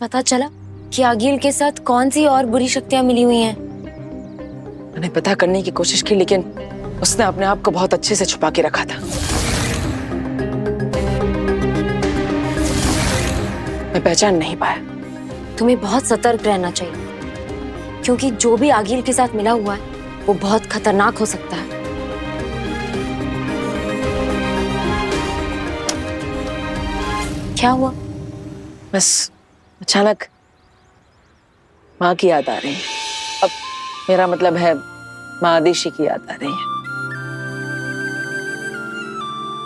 पता चला कि आगिल के साथ कौन सी और बुरी शक्तियां मिली हुई हैं। मैंने पता करने की कोशिश की, लेकिन उसने अपने आप को बहुत अच्छे से छुपा के रखा था। मैं पहचान नहीं पाया। तुम्हें बहुत सतर्क रहना चाहिए, क्योंकि जो भी आगिल के साथ मिला हुआ है वो बहुत खतरनाक हो सकता है। क्या हुआ? बस अचानक माँ की याद आ रही है। अब मेरा मतलब है माँ आदिशि की याद आ रही है।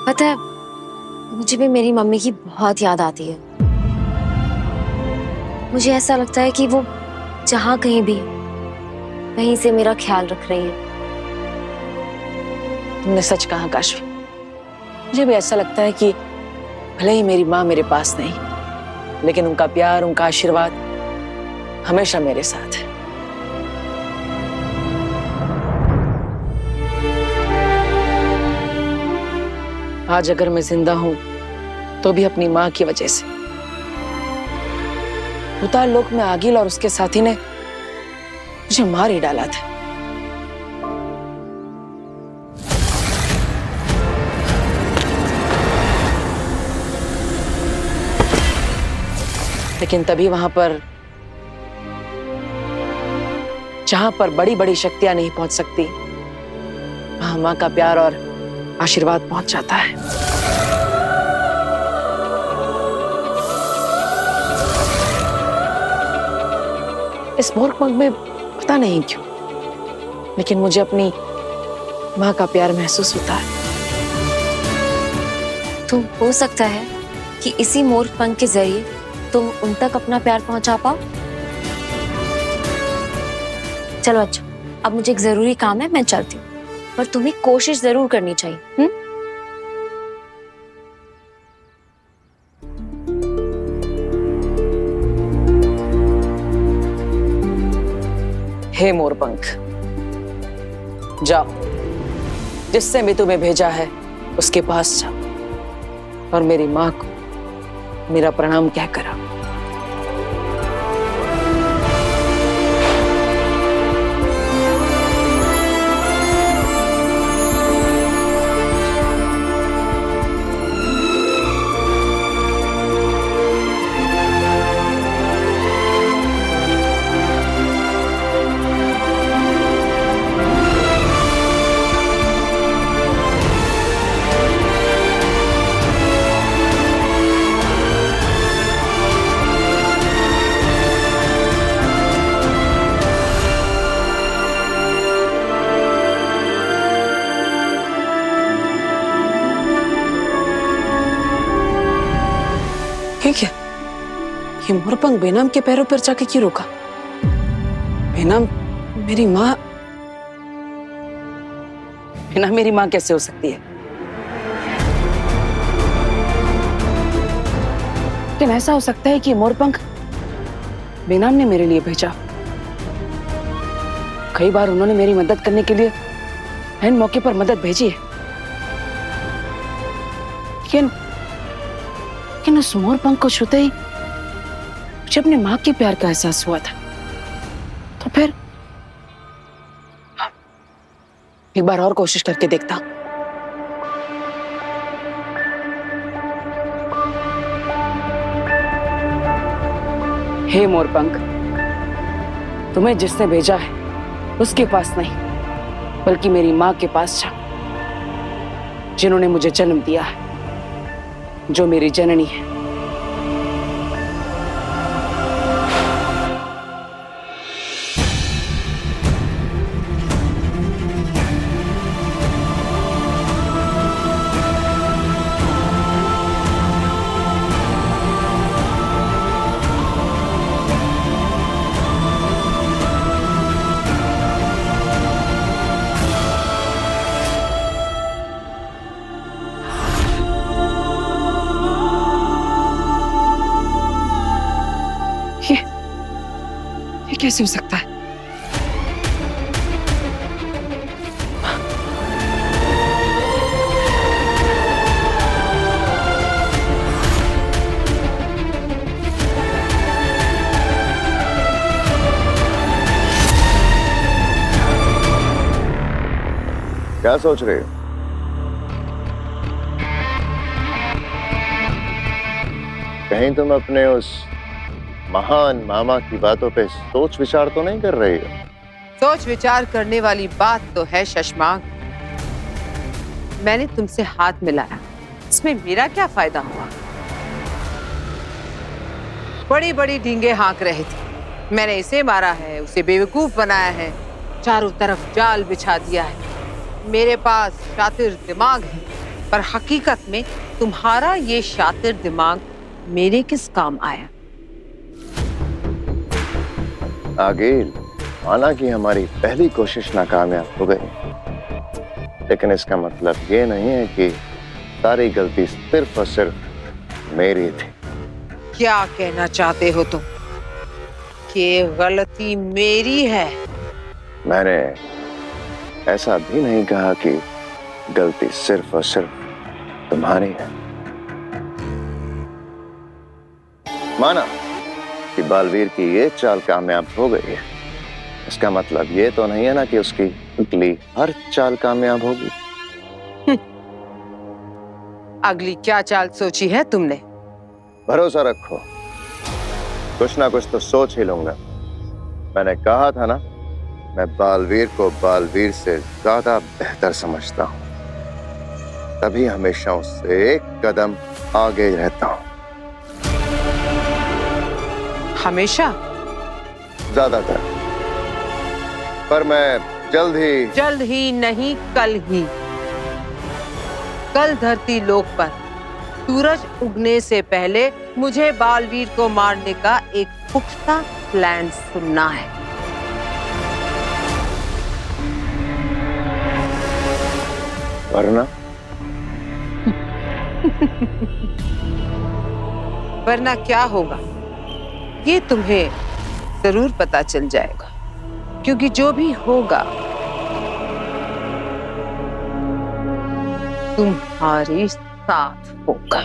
पता है, मुझे भी मेरी मम्मी की बहुत याद आती है। मुझे ऐसा लगता है कि वो जहाँ कहीं भी वहीं से मेरा ख्याल रख रही है। तुमने सच कहा काशवी। मुझे भी ऐसा लगता है कि भले ही मेरी माँ मेरे पास नहीं, लेकिन उनका प्यार, उनका आशीर्वाद हमेशा मेरे साथ है। आज अगर मैं जिंदा हूं तो भी अपनी माँ की वजह से। भूताल लोक में आगिल और उसके साथी ने मुझे मार ही डाला था। लेकिन तभी वहां पर, जहां पर बड़ी बड़ी शक्तियां नहीं पहुंच सकती, वहां माँ का प्यार और आशीर्वाद पहुंच जाता है। इस मोरपंख में पता नहीं क्यों, लेकिन मुझे अपनी माँ का प्यार महसूस होता है। तो हो सकता है कि इसी मोर पंख के जरिए तुम उन तक अपना प्यार पहुंचा पाओ। चलो अच्छा, अब मुझे एक जरूरी काम है, मैं चलती हूँ, पर तुम्हें कोशिश जरूर करनी चाहिए। हे मोरपंख, जाओ, जिससे भी तुम्हें भेजा है उसके पास जाओ और मेरी माँ को मेरा प्रणाम कहकर आओ। ठीक है, ये मोरपंख बेनाम के पैरों पर जाके क्यों रुका? बेनाम मेरी माँ, बेनाम मेरी माँ कैसे हो सकती है? लेकिन ऐसा हो सकता है कि मोरपंख बेनाम ने मेरे लिए भेजा। कई बार उन्होंने मेरी मदद करने के लिए ऐन मौके पर मदद भेजी है, लेकिन उस मोरपंख को छूते ही मुझे अपनी माँ के प्यार का एहसास हुआ था। तो फिर एक बार और कोशिश करके देखता। हे मोरपंख, तुम्हें जिसने भेजा है उसके पास नहीं, बल्कि मेरी माँ के पास जाओ, जिन्होंने मुझे जन्म दिया है, जो मेरी जननी है। ये कैसे हो सकता है? क्या सोच रहे हो? कहीं तुम अपने उस महान मामा की बातों पे सोच विचार तो नहीं कर रही हो? सोच विचार करने वाली बात तो है शशमांक। मैंने तुमसे हाथ मिलाया, इसमें मेरा क्या फायदा हुआ? बड़ी बड़ी डींगे हाँक रहे थे। मैंने इसे मारा है, उसे बेवकूफ बनाया है, चारों तरफ जाल बिछा दिया है। मेरे पास शातिर दिमाग है, पर हकीकत में तुम्हारा ये शातिर दिमाग मेरे किस काम आया? आगिल, माना कि हमारी पहली कोशिश नाकामयाब हो गई, लेकिन इसका मतलब ये नहीं है कि सारी गलती सिर्फ और सिर्फ मेरी थी। क्या कहना चाहते हो तुम? कि गलती मेरी है? मैंने ऐसा भी नहीं कहा कि गलती सिर्फ और सिर्फ तुम्हारी है। माना कि बालवीर की ये चाल कामयाब हो गई है, इसका मतलब ये तो नहीं है ना कि उसकी अगली हर चाल कामयाब होगी। अगली क्या चाल सोची है तुमने? भरोसा रखो, कुछ ना कुछ तो सोच ही लूंगा। मैंने कहा था ना, मैं बालवीर को बालवीर से ज्यादा बेहतर समझता हूं, तभी हमेशा उससे एक कदम आगे ही रहता हूं। हमेशा? ज्यादातर। पर मैं जल्द ही नहीं, कल ही। कल धरती लोक पर सूरज उगने से पहले मुझे बालवीर को मारने का एक पुख्ता प्लान सुनना है। वरना वरना क्या होगा ये तुम्हें जरूर पता चल जाएगा, क्योंकि जो भी होगा तुम्हारे साथ होगा।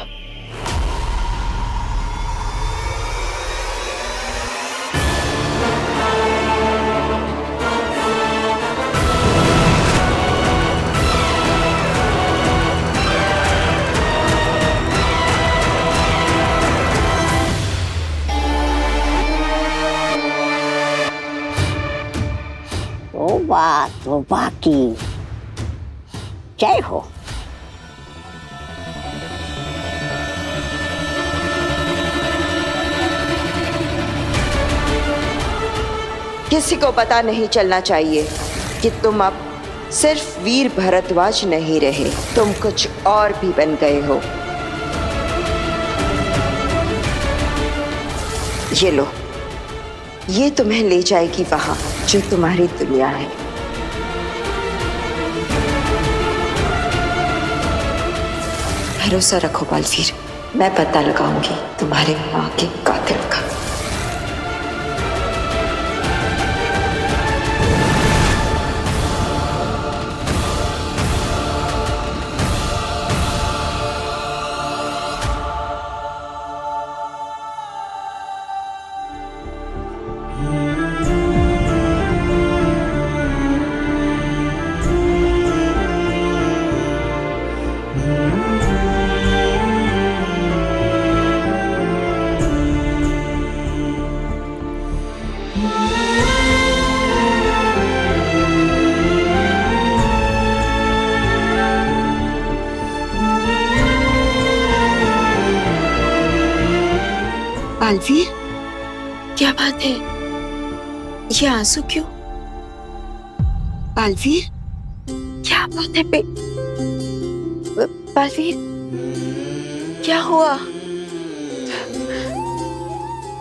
तो बाकी जय हो। किसी को पता नहीं चलना चाहिए कि तुम अब सिर्फ वीर भरद्वाज नहीं रहे, तुम कुछ और भी बन गए हो। ये लो, ये तुम्हें ले जाएगी वहां जो तुम्हारी दुनिया है। भरोसा रखो बालवीर, मैं पता लगाऊंगी तुम्हारे मां के कातिल का। बालवीर, क्या बात है? ये आंसू क्यों? बालवीर, क्या बात है बालवीर, क्या हुआ?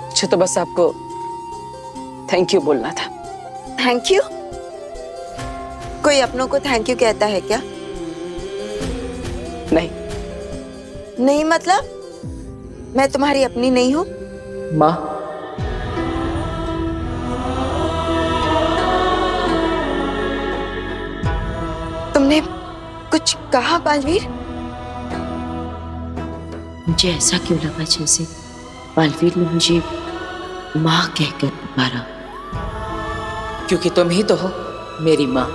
मुझे तो बस आपको थैंक यू बोलना था। Thank you? कोई अपनों को थैंक यू कहता है क्या? नहीं। नहीं मतलब? मैं तुम्हारी अपनी नहीं हूं? माँ, तुमने कुछ कहा बालवीर? मुझे ऐसा क्यों लगा जैसे बालवीर ने मुझे माँ कहकर पुकारा। क्योंकि तुम ही तो हो मेरी माँ।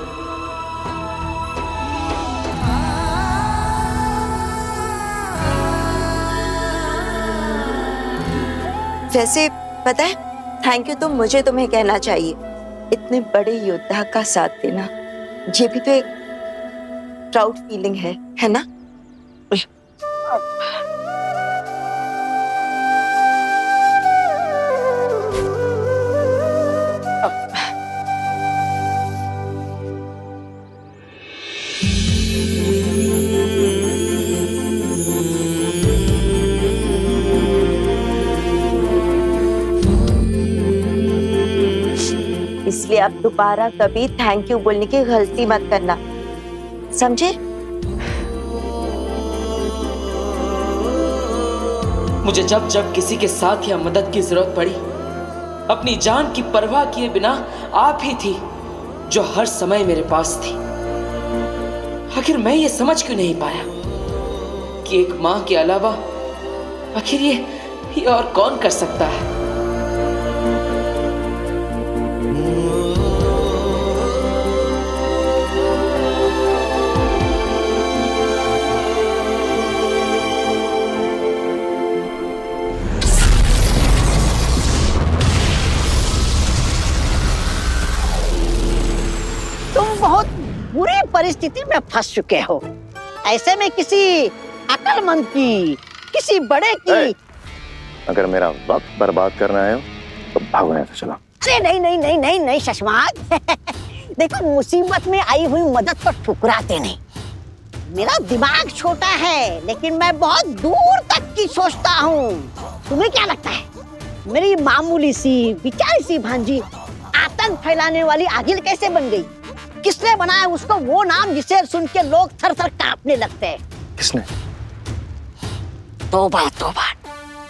वैसे पता है, थैंक यू तो मुझे तुम्हें कहना चाहिए। इतने बड़े योद्धा का साथ देना, ये भी तो एक प्राउड फीलिंग है ना? इसलिए अब दोबारा कभी थैंक यू बोलने की गलती मत करना, समझे? मुझे जब जब किसी के साथ या मदद की जरूरत पड़ी, अपनी जान की परवाह किए बिना आप ही थी जो हर समय मेरे पास थी। आखिर मैं ये समझ क्यों नहीं पाया कि एक मां के अलावा आखिर ये और कौन कर सकता है? बहुत बुरी परिस्थिति में फंस चुके हो। ऐसे में किसी अक्लमंद की, किसी बड़े की। अगर मेरा वक्त बर्बाद करना है तो भागो यहाँ से, चलो। अरे नहीं नहीं नहीं नहीं नहीं शशमाक देखो, मुसीबत में आई हुई मदद को ठुकराते नहीं। मेरा दिमाग छोटा है लेकिन मैं बहुत दूर तक की सोचता हूँ। तुम्हें क्या लगता है मेरी मामूली सी बेचारी सी भांजी आतंक फैलाने वाली आगिल कैसे बन गई? किसने बनाया उसको वो नाम जिसे सुन के लोग थर थर कांपने लगते हैं? किसने? तौबा तौबा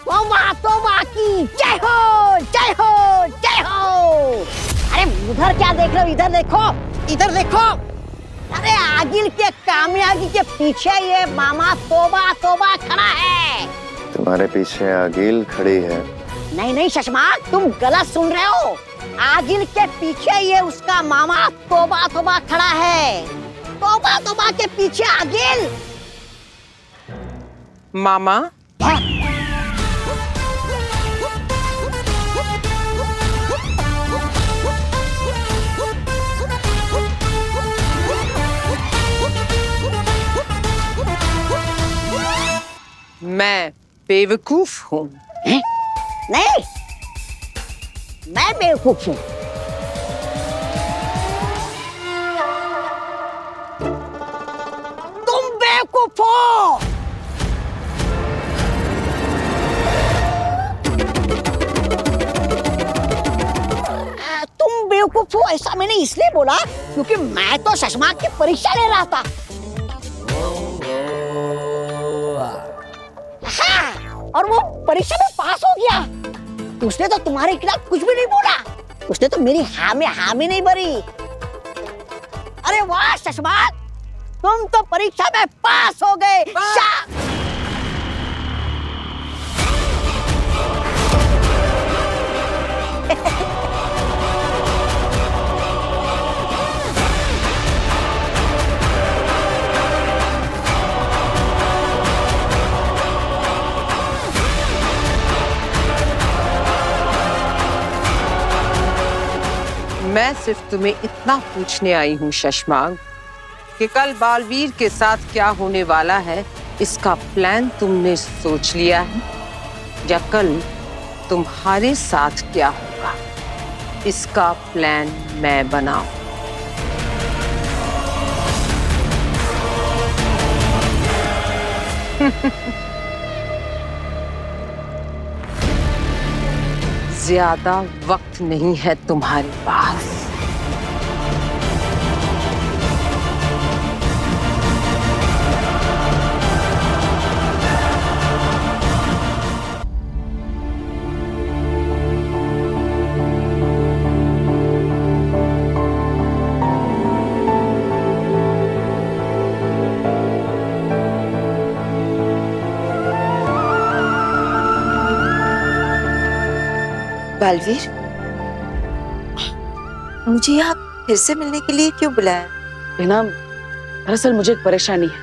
तौबा तौबा की जय हो जय हो जय हो। अरे उधर क्या देख रहे हो? इधर देखो, इधर देखो। अरे आगिल के कामयाबी के पीछे ये मामा तौबा तौबा खड़ा है। तुम्हारे पीछे आगिल खड़ी है? नहीं नहीं शशमाक, तुम गलत सुन रहे हो। आगिल के पीछे ये उसका मामा तौबा तौबा खड़ा है। तौबा तौबा के पीछे आगिल। मामा, मैं बेवकूफ हूँ। नहीं, मैं बेवकूफ हूँ। तुम बेवकूफ हो। तुम बेवकूफ हो ऐसा मैंने इसलिए बोला क्योंकि मैं तो शशमाक की परीक्षा ले रहा था। हाँ, और वो परीक्षा में पास हो गया। उसने तो तुम्हारे खिलाफ कुछ भी नहीं बोला। उसने तो मेरी हाँ में हाँ में नहीं भरी। अरे वाह शशमाक, तुम तो परीक्षा में पास हो गए। मैं सिर्फ तुम्हें इतना पूछने आई हूँ शशमाक कि कल बालवीर के साथ क्या होने वाला है, इसका प्लान तुमने सोच लिया है? या कल तुम्हारे साथ क्या होगा, इसका प्लान मैं बनाऊं? ज्यादा वक्त नहीं है तुम्हारे पास। बालवीर, मुझे यहाँ फिर से मिलने के लिए क्यों बुलाया? बिना, दरअसल मुझे एक परेशानी है।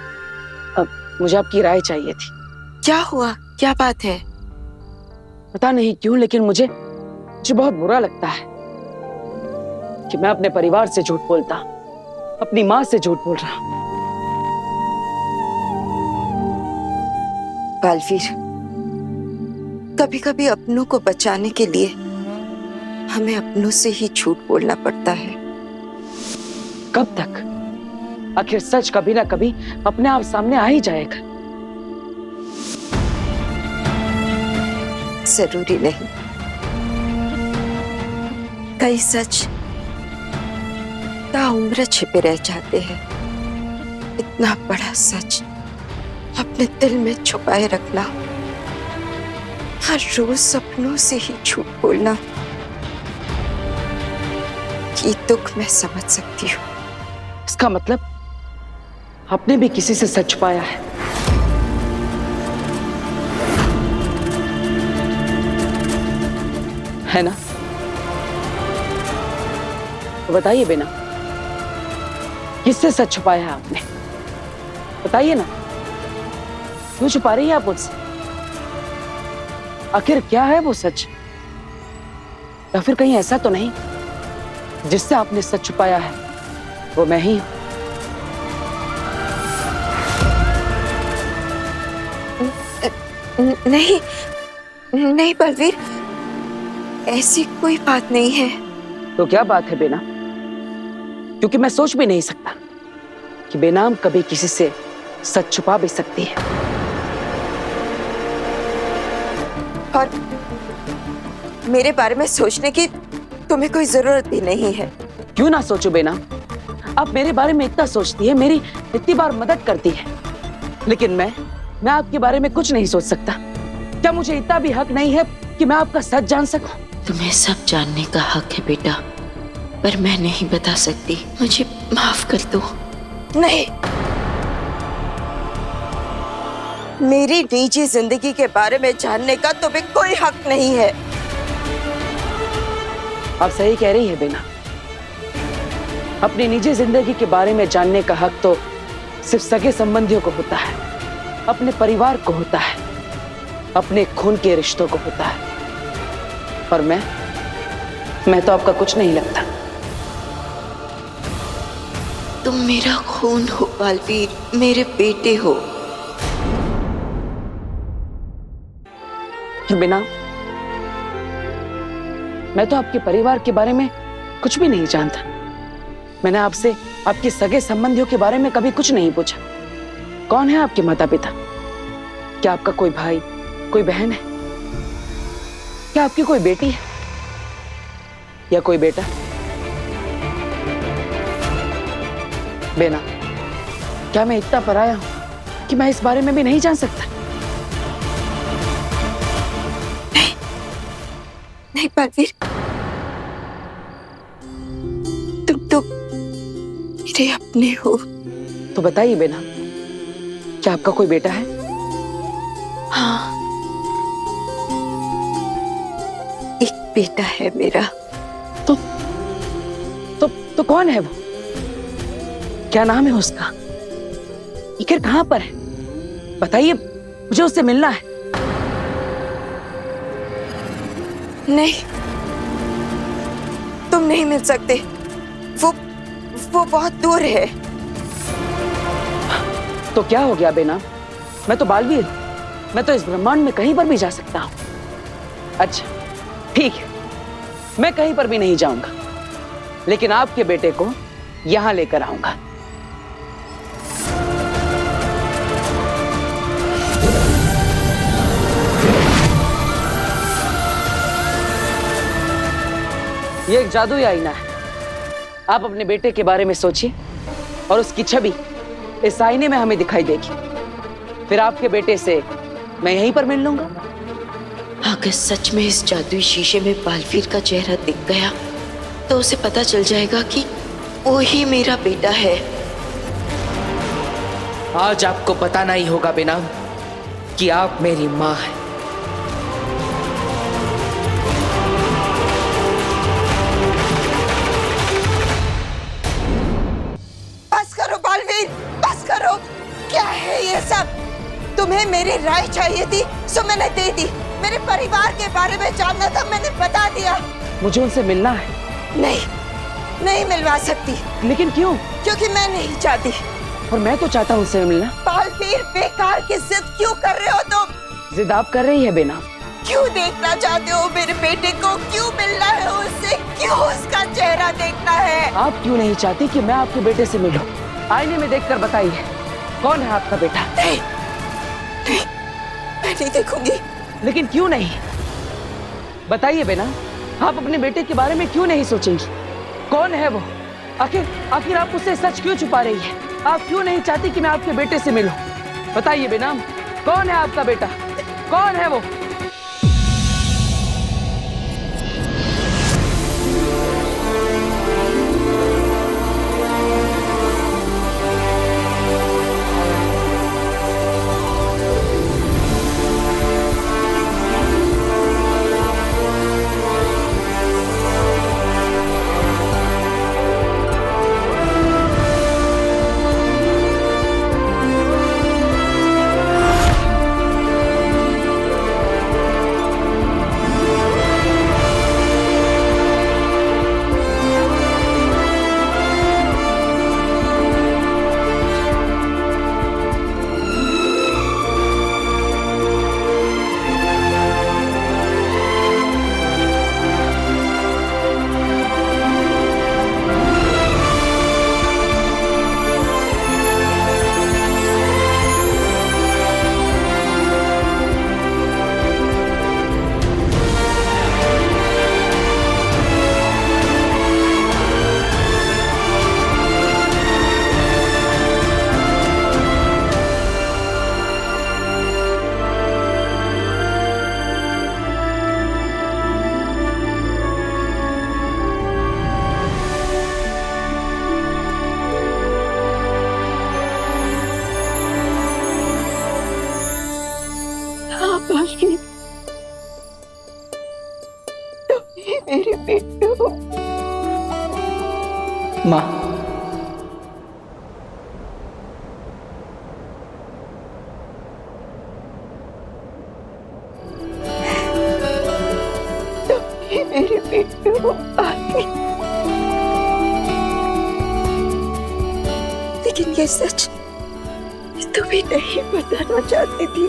अब मुझे आपकी राय चाहिए थी। क्या हुआ? क्या बात है? पता नहीं क्यों, लेकिन मुझे बहुत बुरा लगता है कि मैं अपने परिवार से झूठ बोलता, अपनी माँ से झूठ बोल रहा हूं। बालवीर, कभी कभी अपनों को बचाने के लिए हमें अपनों से ही झूठ बोलना पड़ता है। कब तक? आखिर सच कभी ना कभी अपने आप सामने आ ही जाएगा। जरूरी नहीं। कई सच ताउम्र छिपे रह जाते हैं। इतना बड़ा सच अपने दिल में छुपाए रखना, हर रोज सपनों से ही झूठ बोलना, ये दुख मैं समझ सकती हूँ। इसका मतलब आपने भी किसी से सच छुपाया है ना? तो बताइए बेना, किससे सच छुपाया है आपने? बताइए ना, क्यों छुपा रही है आप मुझसे? आखिर क्या है वो सच? या फिर कहीं ऐसा तो नहीं जिससे आपने सच छुपाया है वो मैं ही हूं? नहीं नहीं बलवीर, ऐसी कोई बात नहीं है। तो क्या बात है बेना? क्योंकि मैं सोच भी नहीं सकता कि बेनाम कभी किसी से सच छुपा भी सकती है। और मेरे बारे में सोचने की तुम्हें कोई जरूरत भी नहीं है। क्यों ना सोचो बेना? आप मेरे बारे में इतना सोचती है, मेरी इतनी बार मदद करती है, लेकिन मैं आपके बारे में कुछ नहीं सोच सकता। क्या मुझे इतना भी हक नहीं है कि मैं आपका सच जान सकूं? तुम्हें सब जानने का हक है बेटा, पर मैं नहीं बता सकती। मुझे माफ कर दो। नहीं, मेरी निजी जिंदगी के बारे में जानने का तुम्हें कोई हक नहीं है। आप सही कह रही है बेना। अपनी निजी जिंदगी के बारे में जानने का हक तो सिर्फ सगे संबंधियों को होता है, अपने परिवार को होता है, अपने खून के रिश्तों को होता है। और मैं तो आपका कुछ नहीं लगता। तुम मेरा खून हो बालवीर, मेरे बेटे हो। बिना, मैं तो आपके परिवार के बारे में कुछ भी नहीं जानता। मैंने आपसे आपके सगे संबंधियों के बारे में कभी कुछ नहीं पूछा। कौन है आपके माता पिता? क्या आपका कोई भाई, कोई बहन है? क्या आपकी कोई बेटी है या कोई बेटा? बेना, क्या मैं इतना पराया हूं कि मैं इस बारे में भी नहीं जान सकता? नहीं बलवीर, तुम तो मेरे अपने हो। तो बताइए बेना, क्या आपका कोई बेटा है? हाँ, एक बेटा है मेरा। तो कौन है वो? क्या नाम है उसका? आखिर कहां पर है? बताइए, मुझे उससे मिलना है। नहीं, तुम नहीं मिल सकते। वो बहुत दूर है। तो क्या हो गया बेना? मैं तो बालवीर हूं, मैं तो इस ब्रह्मांड में कहीं पर भी जा सकता हूं। अच्छा ठीक है, मैं कहीं पर भी नहीं जाऊंगा, लेकिन आपके बेटे को यहां लेकर आऊंगा। ये एक जादुई आईना है। आप अपने बेटे के बारे में सोचिए और उसकी छवि इस आईने में हमें दिखाई देगी। फिर आपके बेटे से मैं यहीं पर मिल लूंगा। अगर सच में इस जादुई शीशे में बालवीर का चेहरा दिख गया तो उसे पता चल जाएगा कि वो ही मेरा बेटा है। आज आपको बताना ही होगा बेना कि आप मेरी माँ हैं। बस करो बालवीर, बस करो। क्या है ये सब? तुम्हें मेरी राय चाहिए थी, सो मैंने दे दी। मेरे परिवार के बारे में जानना था, मैंने बता दिया। मुझे उनसे मिलना है। नहीं, नहीं मिलवा सकती। लेकिन क्यों? क्योंकि मैं नहीं चाहती। और मैं तो चाहता हूँ उनसे मिलना। बालवीर, बेकार की जिद क्यों कर रहे हो तुम? जिद आप कर रही है बेनाम। क्यों देखना चाहते हो मेरे बेटे को? क्यों मिलना है उससे? क्यों उसका चेहरा देखना है? आप क्यों नहीं चाहती कि मैं आपके बेटे से मिलूं? आईने में देखकर बताइए, कौन है आपका बेटा? नहीं, नहीं, मैं नहीं देखूंगी। लेकिन क्यों नहीं? बताइए बेनाम, आप अपने बेटे के बारे में क्यों नहीं सोचेंगी? कौन है वो? आखिर आप उससे सच क्यों छुपा रही है? आप क्यों नहीं चाहती कि मैं आपके बेटे से मिलूं? बताइए बेनाम, कौन है आपका बेटा? कौन है वो? बालवीर, मेरे बेटे हो। माँ, मेरे बेटे हो बालवीर। लेकिन ये सच तुम्हें नहीं बताना चाहती थी।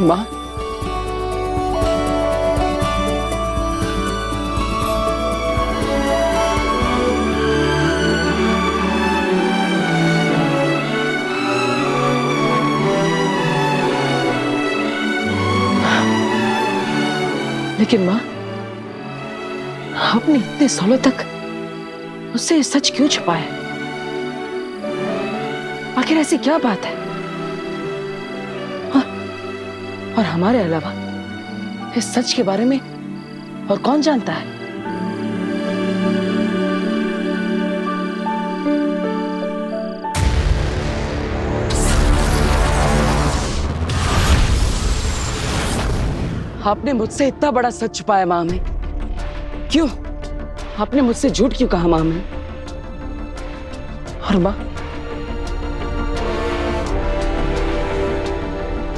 माँ, लेकिन माँ, आपने इतने सालों तक उससे सच क्यों छुपाया? आखिर ऐसी क्या बात है? और हमारे अलावा इस सच के बारे में और कौन जानता है? आपने मुझसे इतना बड़ा सच छुपाया मां में। क्यों? आपने मुझसे झूठ क्यों कहा मां में? और मां,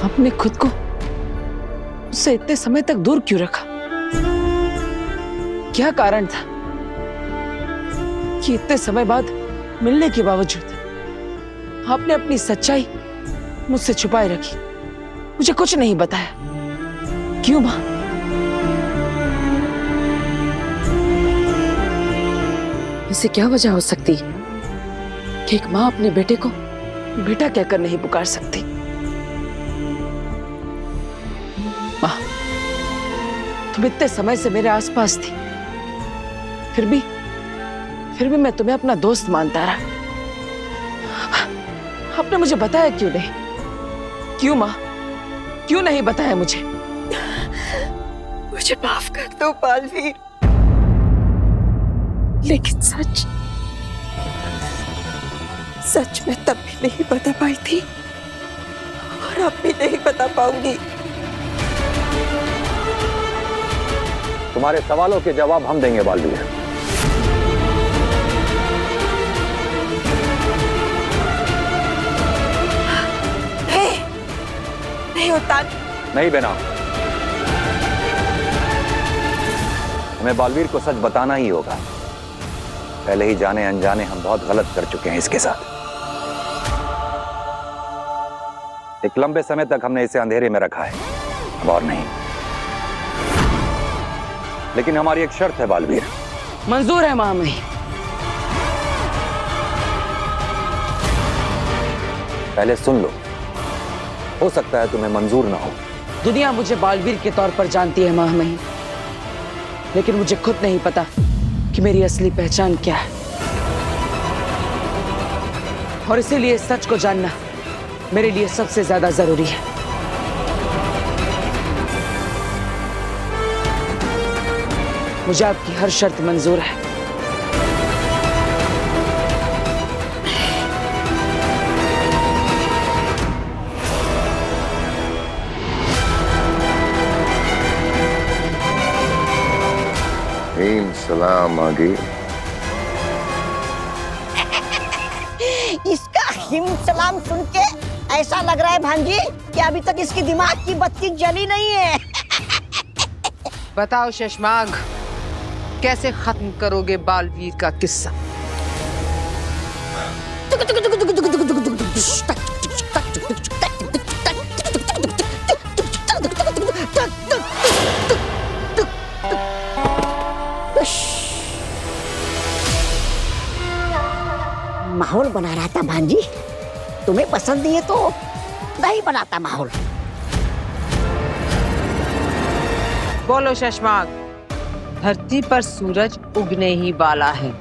आपने खुद को उससे इतने समय तक दूर क्यों रखा? क्या कारण था कि इतने समय बाद मिलने के बावजूद आपने अपनी सच्चाई मुझसे छुपाए रखी, मुझे कुछ नहीं बताया? क्यों मां? इसे क्या वजह हो सकती है कि एक मां अपने बेटे को बेटा कहकर नहीं पुकार सकती? मां, तुम इतने समय से मेरे आसपास थी, फिर भी मैं तुम्हें अपना दोस्त मानता रहा। आपने मुझे बताया क्यों नहीं? क्यों मां? क्यों नहीं बताया मुझे? मुझे माफ कर दो बालवीर, लेकिन सच मैं तब भी नहीं बता पाई थी और अब भी नहीं बता पाऊंगी। तुम्हारे सवालों के जवाब हम देंगे बालवीर। नहीं होता। नहीं बेनाम, हमें बालवीर को सच बताना ही होगा। पहले ही जाने अनजाने हम बहुत गलत कर चुके हैं इसके साथ। एक लंबे समय तक हमने इसे अंधेरे में रखा है, अब और नहीं। लेकिन हमारी एक शर्त है बालवीर। मंजूर है महामहिम। पहले सुन लो, हो सकता है तुम्हें मंजूर ना हो। दुनिया मुझे बालवीर के तौर पर जानती है महामहिम, लेकिन मुझे खुद नहीं पता कि मेरी असली पहचान क्या है। और इसीलिए सच को जानना मेरे लिए सबसे ज्यादा जरूरी है। मुझे आपकी हर शर्त मंजूर है। सलाम आगे। इसका हिम सलाम सुन के ऐसा लग रहा है भांजी कि अभी तक इसकी दिमाग की बत्ती जली नहीं है। बताओ शशमाग, कैसे खत्म करोगे बालवीर का किस्सा? माहौल बना रहा था भांजी, तुम्हें पसंद नहीं है तो नहीं बनाता माहौल। बोलो शशमाग, धरती पर सूरज उगने ही वाला है।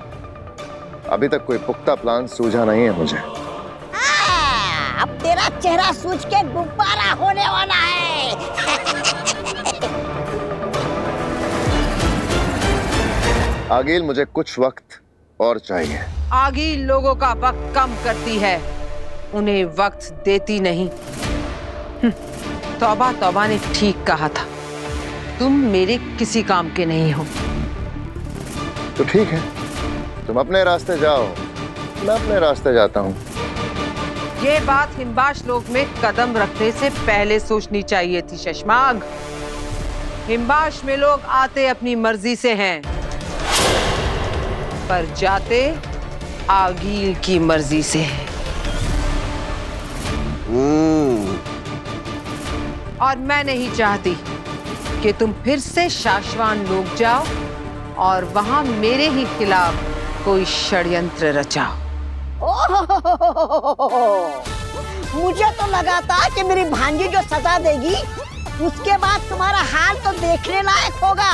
अभी तक कोई पुख्ता प्लान सूझा नहीं है मुझे। अब तेरा चेहरा सूझ के गुब्बारा होने वाला है। आगिल, मुझे कुछ वक्त और चाहिए। आगी लोगों का वक्त कम करती है, उन्हें वक्त देती नहीं। तौबा तौबा ने ठीक कहा था, तुम मेरे किसी काम के नहीं हो। तो ठीक है, तुम अपने रास्ते जाओ, मैं अपने रास्ते जाता हूँ। ये बात हिमबाश लोक में कदम रखने से पहले सोचनी चाहिए थी शशमाग। हिमबाश में लोग आते अपनी मर्जी से हैं, पर जाते आगील की मर्जी से है। और मैं नहीं चाहती कि तुम फिर से शाश्वान लोग जाओ और वहां मेरे ही खिलाफ कोई षड्यंत्र रचाओ। मुझे तो लगा था कि मेरी भांजी जो सजा देगी उसके बाद तुम्हारा हाल तो देखने लायक होगा।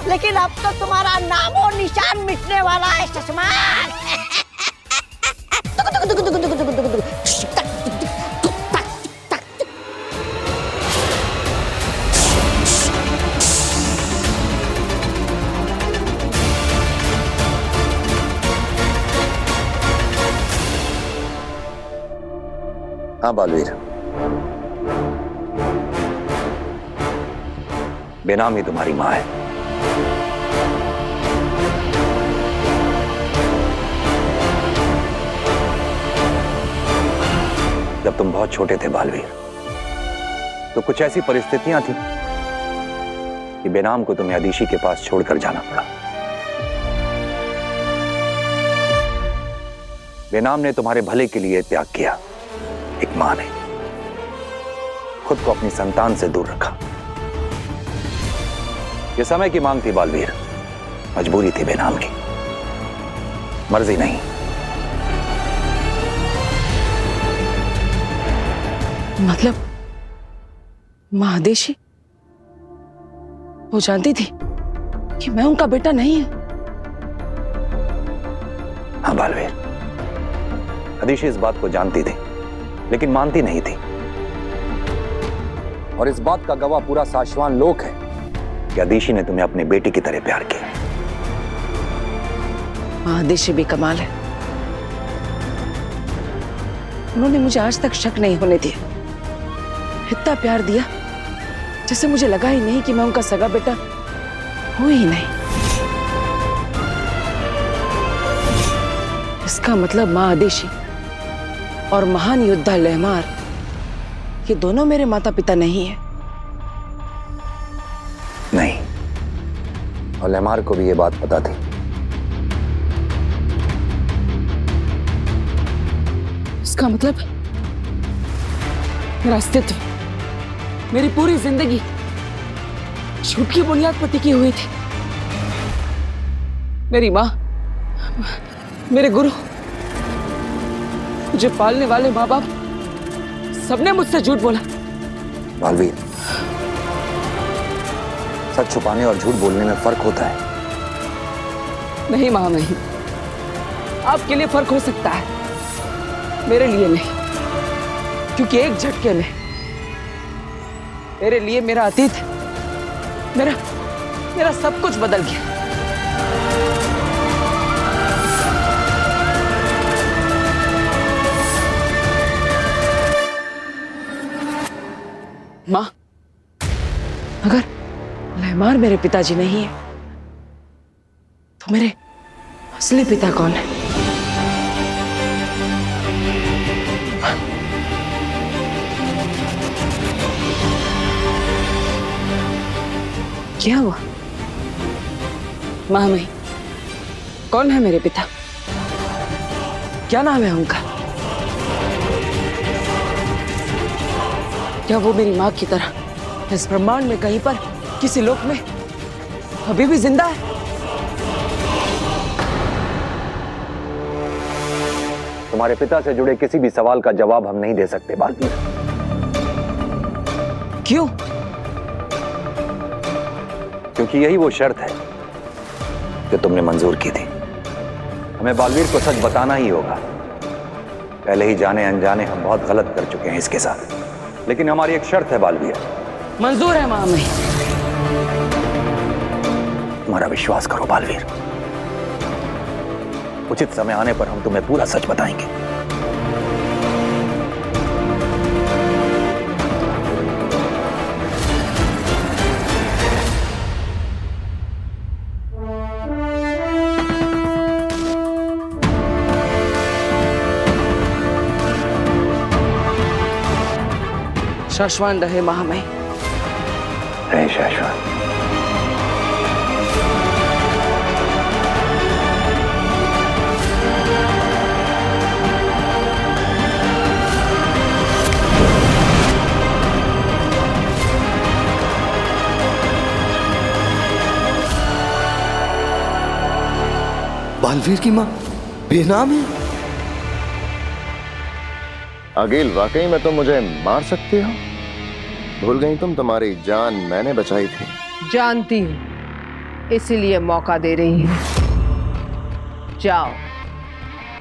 लेकिन अब तो तुम्हारा नामो निशान मिटने वाला है शशमान। हाँ बालवीर, बेनाम ही तुम्हारी माँ है। जब तुम बहुत छोटे थे बालवीर, तो कुछ ऐसी परिस्थितियां थी कि बेनाम को तुम्हें अदीशी के पास छोड़कर जाना पड़ा। बेनाम ने तुम्हारे भले के लिए त्याग किया। एक मां ने खुद को अपनी संतान से दूर रखा। यह समय की मांग थी बालवीर, मजबूरी थी बेनाम की, मर्जी नहीं। मतलब मां आदेशी वो जानती थी कि मैं उनका बेटा नहीं हूं? हाँ बालवीर, अदीशी इस बात को जानती थी, लेकिन मानती नहीं थी। और इस बात का गवाह पूरा साशवान लोक है कि अदीशी ने तुम्हें अपने बेटे की तरह प्यार किया। मां आदेशी भी कमाल है, उन्होंने मुझे आज तक शक नहीं होने दिया। इतना प्यार दिया जैसे मुझे लगा ही नहीं कि मैं उनका सगा बेटा हूं ही नहीं। इसका मतलब मां आदेशी और महान योद्धा लहमार ये दोनों मेरे माता पिता नहीं है? नहीं, और लेमार को भी ये बात पता थी। इसका मतलब मेरा अस्तित्व, मेरी पूरी जिंदगी झूठ की बुनियाद पर टिकी हुई थी। मेरी माँ, मेरे गुरु, मुझे पालने वाले माँ बाप, सबने मुझसे झूठ बोला। बालवीर, सच छुपाने और झूठ बोलने में फर्क होता है। नहीं माँ, नहीं। आपके लिए फर्क हो सकता है, मेरे लिए नहीं। क्योंकि एक झटके में मेरे लिए मेरा अतीत, मेरा सब कुछ बदल गया। माँ, अगर लेमार मेरे पिताजी नहीं है तो मेरे असली पिता कौन है? क्या हुआ? मामी, कौन है मेरे पिता? क्या नाम है उनका? क्या वो मेरी माँ की तरह इस ब्रह्मांड में कहीं पर किसी लोक में अभी भी जिंदा है? तुम्हारे पिता से जुड़े किसी भी सवाल का जवाब हम नहीं दे सकते बालवीर। क्यों? क्योंकि यही वो शर्त है जो तुमने मंजूर की थी। हमें बालवीर को सच बताना ही होगा। पहले ही जाने अनजाने हम बहुत गलत कर चुके हैं इसके साथ, लेकिन हमारी एक शर्त है बालवीर। मंजूर है मामी। तुम्हारा विश्वास करो बालवीर, उचित समय आने पर हम तुम्हें पूरा सच बताएंगे। शाश्वत रहे महामय। रहे शाश्वत। बालवीर की माँ बेनाम है। आगिल, वाकई में तुम मुझे मार सकती हो? भूल गई तुम, तुम्हारी जान मैंने बचाई थी। जानती हूँ, इसीलिए मौका दे रही हूँ। जाओ,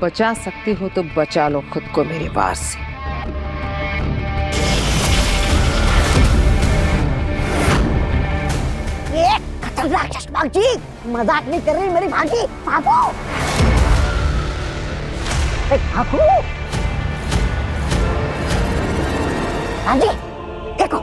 बचा सकती हो तो बचा लो खुद को मेरे वार से। ये खतरनाक चश्मा जी, मजाक नहीं कर रही मेरी भाभी। भागो, भागो। हाँ जी, देखो।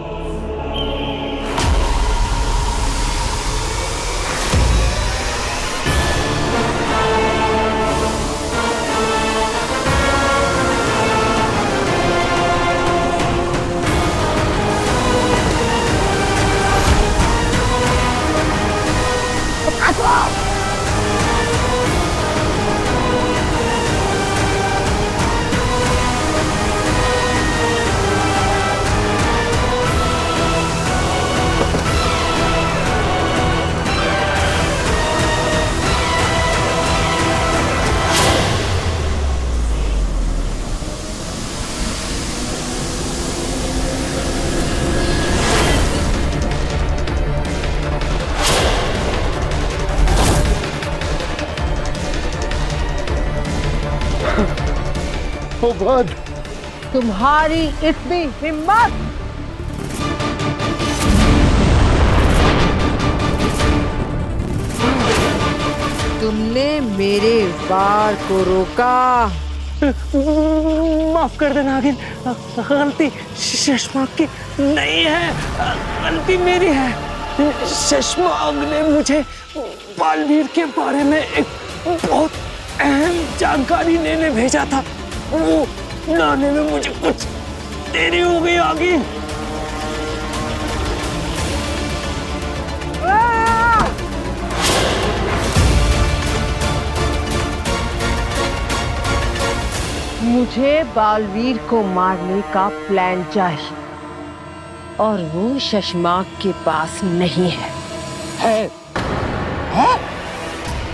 ओ गॉड! तुम्हारी इतनी हिम्मत! तुमने मेरे वार को रोका। माफ कर देना आगिल, गलती शशमाग की नहीं है, गलती मेरी है। शशमाग ने मुझे बालवीर के बारे में एक बहुत अहम जानकारी लेने भेजा था। वो लाने में मुझे कुछ देरी हो गई आगे। मुझे बालवीर को मारने का प्लान चाहिए और वो शशमाक के पास नहीं है। है?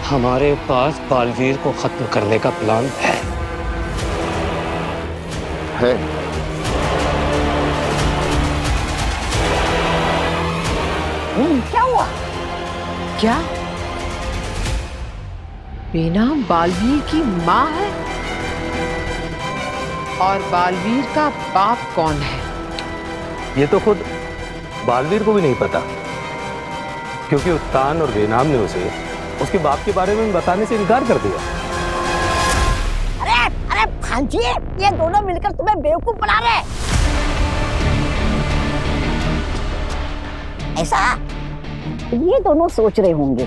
हमारे पास बालवीर को खत्म करने का प्लान है। क्या हुआ? क्या बीना बालवीर की माँ है? और बालवीर का बाप कौन है? ये तो खुद बालवीर को भी नहीं पता, क्योंकि उस्तान और बेनाम ने उसे उसके बाप के बारे में बताने से इनकार कर दिया। अरे भांजी, ये दोनों मिलकर तुम्हें बेवकूफ बना रहे हैं। ऐसा ये दोनों सोच रहे होंगे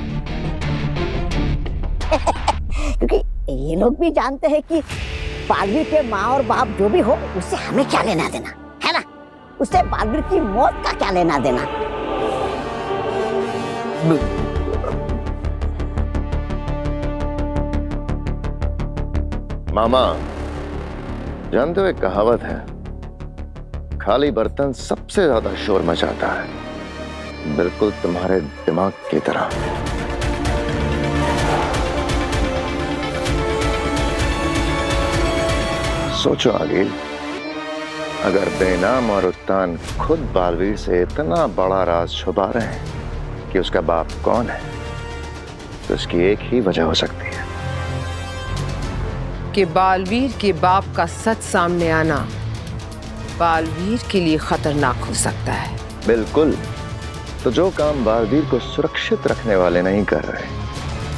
क्योंकि ये लोग भी जानते हैं कि बालवीर के माँ और बाप जो भी हो, उससे हमें क्या लेना देना है ना? उससे बालवीर की मौत का क्या लेना देना? मामा, जानते हो एक कहावत है, खाली बर्तन सबसे ज्यादा शोर मचाता है, बिल्कुल तुम्हारे दिमाग की तरह। सोचो आगिल, अगर बेनाम और उस्तान खुद बालवीर से इतना बड़ा राज छुपा रहे हैं कि उसका बाप कौन है, तो इसकी एक ही वजह हो सकती है कि बालवीर के बाप का सच सामने आना बालवीर के लिए खतरनाक हो सकता है। बिल्कुल। तो जो काम बालवीर को सुरक्षित रखने वाले नहीं कर रहे,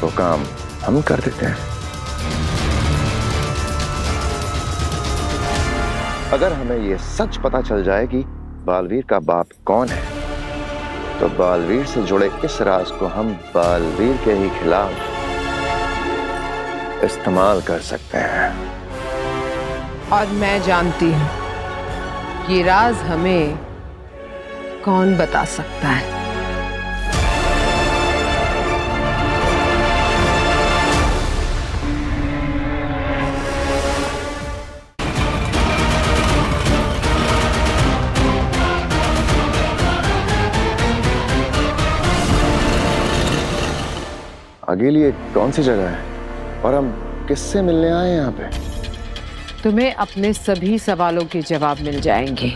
वो काम हम कर देते हैं। अगर हमें ये सच पता चल जाए कि बालवीर का बाप कौन है, तो बालवीर से जुड़े इस राज को हम बालवीर के ही खिलाफ इस्तेमाल कर सकते हैं। और मैं जानती हूँ ये राज हमें कौन बता सकता है। आगे लिए कौन सी जगह है और हम किससे मिलने आए हैं यहाँ पे? तुम्हें अपने सभी सवालों के जवाब मिल जाएंगे।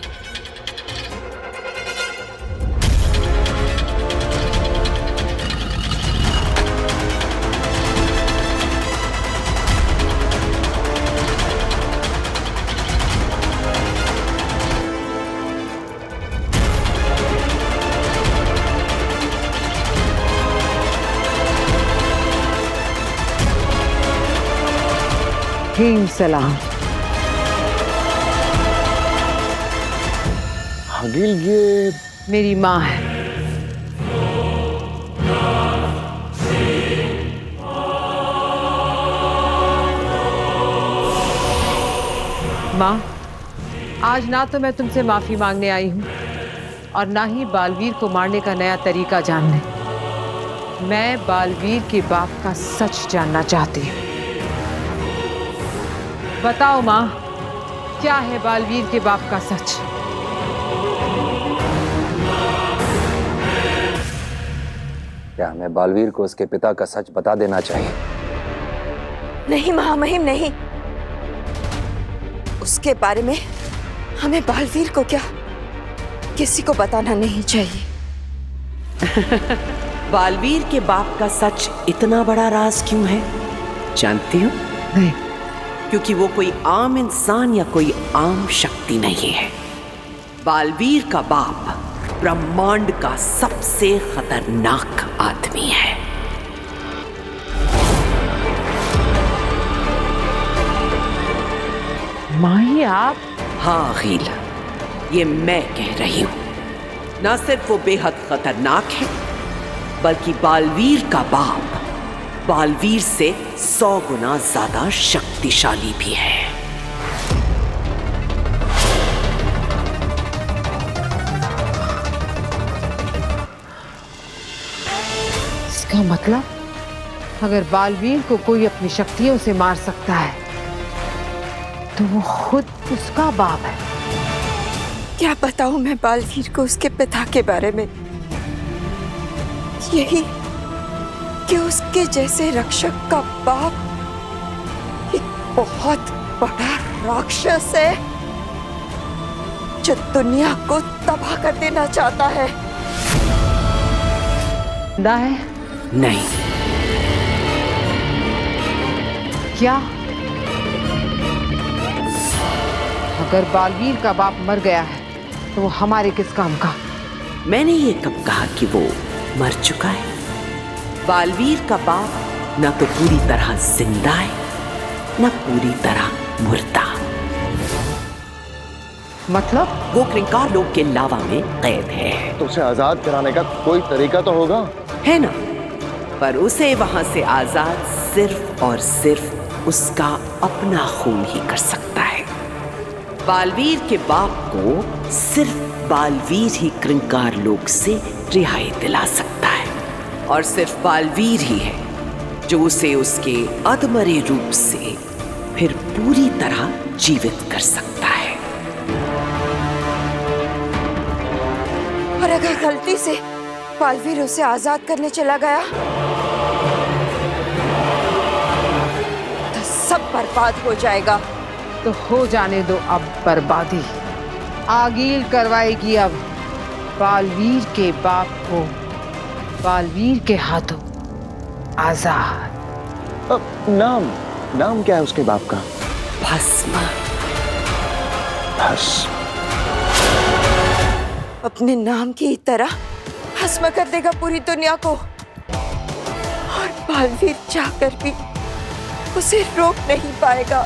हीम सलाम। आगिल, ये मेरी माँ है। माँ, आज ना तो मैं तुमसे माफी मांगने आई हूँ और ना ही बालवीर को मारने का नया तरीका जानने। मैं बालवीर के बाप का सच जानना चाहती हूँ। बताओ माँ, क्या है बालवीर के बाप का सच? क्या हमें बालवीर को उसके पिता का सच बता देना चाहिए? नहीं महामहिम, नहीं। उसके बारे में हमें बालवीर को क्या किसी को बताना नहीं चाहिए। बालवीर के बाप का सच इतना बड़ा राज क्यों है जानती हो? नहीं। क्योंकि वो कोई आम इंसान या कोई आम शक्ति नहीं है। बालवीर का बाप ब्रह्मांड का सबसे खतरनाक आदमी है। माही, आप? हाँ अखिल, ये मैं कह रही हूं। न सिर्फ वो बेहद खतरनाक है, बल्कि बालवीर का बाप बालवीर से 100 गुना ज्यादा शक्तिशाली भी है। इसका मतलब अगर बालवीर को कोई अपनी शक्तियों से मार सकता है तो वो खुद उसका बाप है। क्या बताऊं मैं बालवीर को उसके पिता के बारे में? यही कि उसके जैसे रक्षक का बाप एक बहुत बड़ा राक्षस है जो दुनिया को तबाह कर देना चाहता है। जिंदा है? नहीं। क्या? अगर बालवीर का बाप मर गया है तो वो हमारे किस काम का? मैंने ये कब कहा कि वो मर चुका है? बालवीर का बाप न तो पूरी तरह जिंदा है न पूरी तरह मुर्दा। मतलब? वो क्रिंकार लोक के लावा में कैद है। तो उसे आजाद कराने का कोई तरीका तो होगा, है ना? पर उसे वहां से आजाद सिर्फ और सिर्फ उसका अपना खून ही कर सकता है। बालवीर के बाप को सिर्फ बालवीर ही क्रिंकार लोक से रिहाई दिला सकता है और सिर्फ बालवीर ही है जो उसे उसके अधमरे रूप से फिर पूरी तरह जीवित कर सकता है। और अगर गलती से बालवीर उसे आजाद करने चला गया तो सब बर्बाद हो जाएगा। तो हो जाने दो अब बर्बादी। आगील करवाएगी अब बालवीर के बाप को बालवीर के हाथों आजाद। अब नाम क्या है उसके बाप का? भस्म। भस्म। अपने नाम की तरह भस्म कर देगा पूरी दुनिया को और बालवीर चाहकर भी उसे रोक नहीं पाएगा।